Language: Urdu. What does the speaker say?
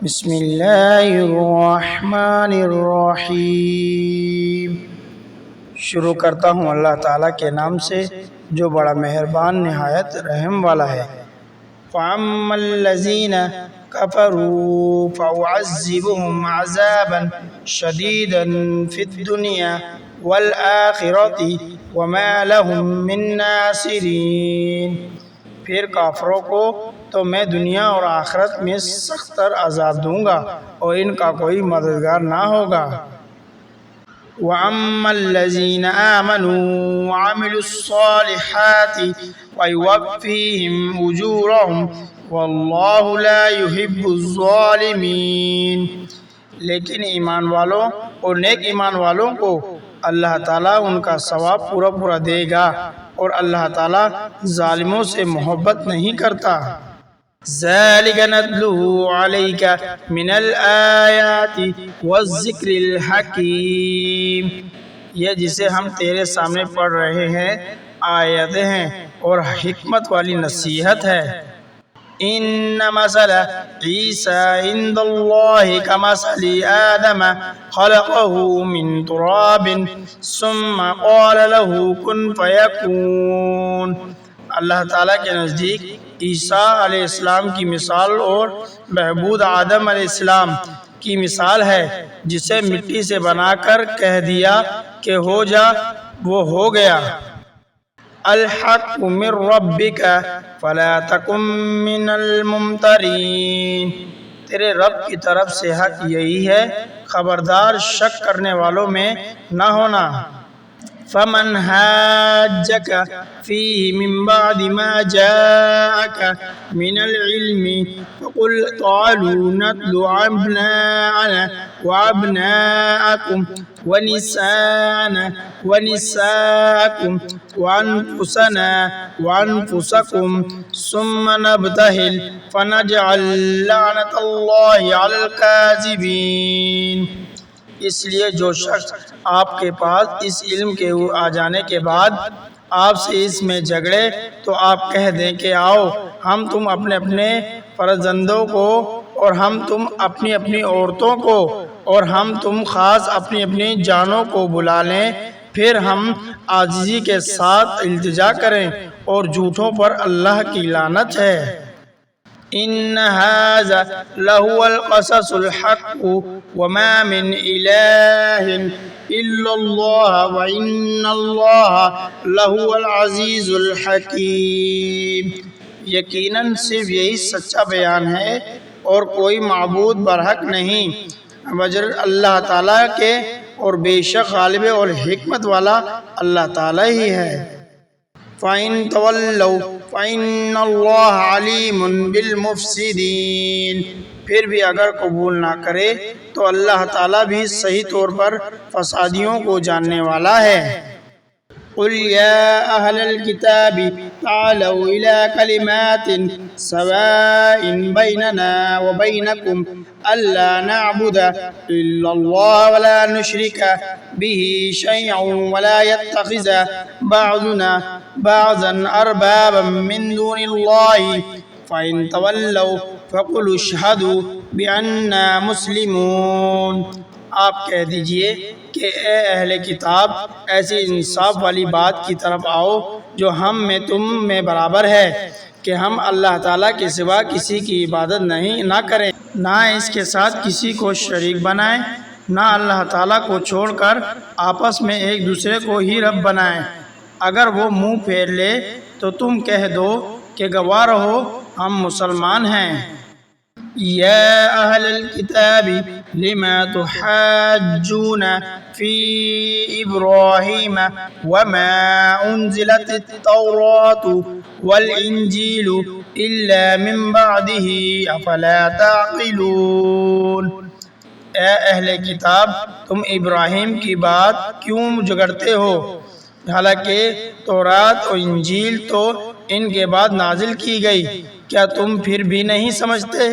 بسم اللہ الرحمن الرحیم۔ شروع کرتا ہوں اللہ تعالیٰ کے نام سے جو بڑا مہربان نہایت رحم والا ہے۔ فَأَمَّا الَّذِينَ كَفَرُوا فَأُعَذِّبُهُمْ عَذَابًا شَدِيدًا فِي الدُّنْيَا وَالْآخِرَةِ وَمَا لَهُم مِّن نَّاصِرِينَ۔ پھر کافروں کو تو میں دنیا اور آخرت میں سخت تر عذاب دوں گا اور ان کا کوئی مددگار نہ ہوگا۔ وَأَمَّا الَّذِينَ آمَنُوا وَعَمِلُوا الصَّالِحَاتِ فَيُوَفِّيهِمْ أُجُورَهُمْ وَاللَّهُ لَا يُحِبُّ الظَّالِمِينَ۔ لیکن ایمان والوں اور نیک ایمان والوں کو اللہ تعالیٰ ان کا ثواب پورا پورا دے گا اور اللہ تعالیٰ ظالموں سے محبت نہیں کرتا۔ ذَلِكَ نَتْلُوهُ عَلَيْكَ مِنَ الْآيَاتِ وَالذِّكْرِ الْحَكِيمِ۔ یہ جسے ہم تیرے سامنے پڑھ رہے ہیں آیتیں ہیں اور حکمت والی نصیحت ہے۔ إِنَّ مَثَلَ عِيسَىٰ عِندَ اللَّهِ كَمَثَلِ آدَمَ خَلَقَهُ مِن تُرَابٍ ثُمَّ قَالَ لَهُ كُن فَيَكُونُ۔ اللہ تعالیٰ کے نزدیک عیسیٰ علیہ السلام کی مثال اور بہبود آدم علیہ السلام کی مثال ہے جسے مٹی سے بنا کر کہہ دیا کہ ہو جا، وہ ہو گیا۔ الحق من ربک فلا تکن من الممترین۔ تیرے رب کی طرف سے حق یہی ہے، خبردار شک کرنے والوں میں نہ ہونا۔ فمن حاجک فیہ من بعد ما جاءک من العلم فقل تعالوا نتل أبناءنا وأبناءكم ونساءنا ونساءكم وأنفسنا وأنفسكم ثم نبتهل فنجعل لعنة الله على الكاذبين۔ اس لیے جو شخص آپ کے پاس اس علم کے آ جانے کے بعد آپ سے اس میں جھگڑے تو آپ کہہ دیں کہ آؤ ہم تم اپنے اپنے فرزندوں کو اور ہم تم اپنی اپنی عورتوں کو اور ہم تم خاص اپنی اپنی جانوں کو بلا لیں، پھر ہم عاجزی کے ساتھ التجا کریں اور جھوٹوں پر اللہ کی لعنت ہے۔ إن هذا لهو القصص الحق وما من إله إلا الله وإن الله لهو العزيز الحكيم۔ یقیناً صرف یہی سچا بیان ہے اور کوئی معبود برحق نہیں مگر اللہ تعالیٰ کے، اور بے شک غالب اور حکمت والا اللہ تعالیٰ ہی ہے۔ فَإِن تَوَلَّوْا فَإِنَّ اللَّهَ عَلِيمٌ بِالْمُفْسِدِينَ۔ پھر بھی اگر قبول نہ کرے تو اللہ تعالیٰ بھی صحیح طور پر فسادیوں کو جاننے والا ہے۔ قُلْ يَا أَهْلَ الْكِتَابِ تَعَالَوْا إِلَىٰ كَلِمَاتٍ سَوَاءٍ بَيْنَنَا وَبَيْنَكُمْ أَلَّا نَعْبُدَ إِلَّا اللَّهَ وَلَا نُشْرِكَ بِهِ شَيْئًا وَلَا يَتَّخِذَ بَعْضُنَا بَعْضًا أَرْبَابًا مِّن دُونِ اللَّهِ فَإِن تَوَلَّوْا فَقُلُوا اشْهَدُوا بِأَنَّا مُسْلِمُونَ۔ آپ کہہ دیجئے کہ اے اہل کتاب، ایسی انصاف والی بات کی طرف آؤ جو ہم میں تم میں برابر ہے کہ ہم اللہ تعالیٰ کے سوا کسی کی عبادت نہ کریں، نہ اس کے ساتھ کسی کو شریک بنائیں، نہ اللہ تعالیٰ کو چھوڑ کر آپس میں ایک دوسرے کو ہی رب بنائیں۔ اگر وہ منہ پھیر لے تو تم کہہ دو کہ گواہ رہو ہم مسلمان ہیں۔ یا اہل الکتاب لم تحاجون فی ابراہیم وما انزلت التوراۃ والانجیل الا من بعدہ افلا تعقلون۔ اے اہل کتاب، تم ابراہیم کی بات کیوں جھگڑتے ہو حالانکہ تورات اور انجیل تو ان کے بعد نازل کی گئی؟ کیا تم پھر بھی نہیں سمجھتے؟